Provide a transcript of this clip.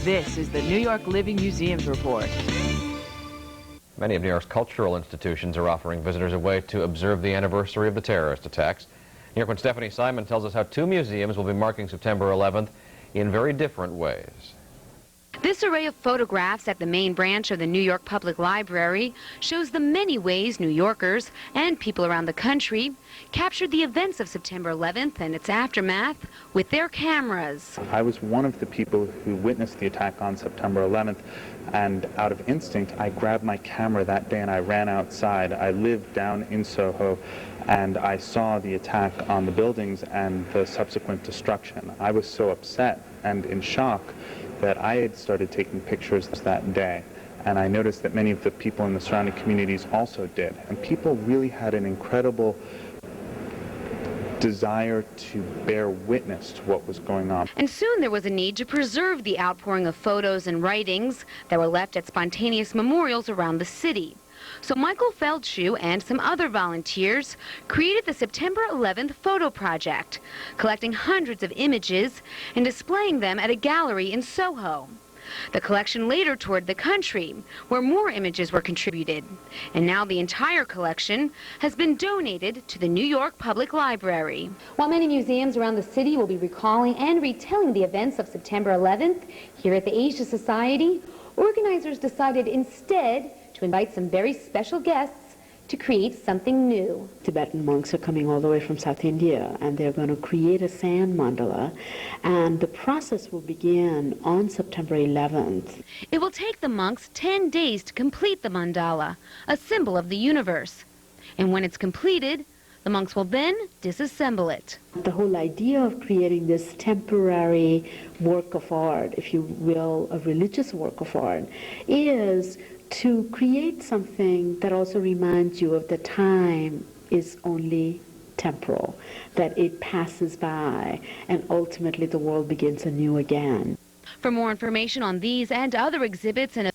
This is the New York Living Museums Report. Many of New York's cultural institutions are offering visitors a way to observe the anniversary of the terrorist attacks. New York's Stephanie Simon tells us how two museums will be marking September 11th in very different ways. This array of photographs at the main branch of the New York Public Library shows the many ways New Yorkers and people around the country captured the events of September 11th and its aftermath with their cameras. I was one of the people who witnessed the attack on September 11th, and out of instinct, I grabbed my camera that day and I ran outside. I lived down in Soho, and I saw the attack on the buildings and the subsequent destruction. I was so upset and in shock that I had started taking pictures that day, and I noticed that many of the people in the surrounding communities also did, and people really had an incredible desire to bear witness to what was going on. And soon there was a need to preserve the outpouring of photos and writings that were left at spontaneous memorials around the city. So Michael Feldschuh and some other volunteers created the September 11th Photo Project, collecting hundreds of images and displaying them at a gallery in Soho. The collection later toured the country, where more images were contributed. And now the entire collection has been donated to the New York Public Library. While many museums around the city will be recalling and retelling the events of September 11th, here at the Asia Society, organizers decided instead to invite some very special guests to create something new. Tibetan monks are coming all the way from South India, and they're going to create a sand mandala, and the process will begin on September 11th. It will take the monks 10 days to complete the mandala, a symbol of the universe. And when it's completed, the monks will then disassemble it. The whole idea of creating this temporary work of art, if you will, a religious work of art, is to create something that also reminds you of the time is only temporal, that it passes by, and ultimately the world begins anew again. For more information on these and other exhibits and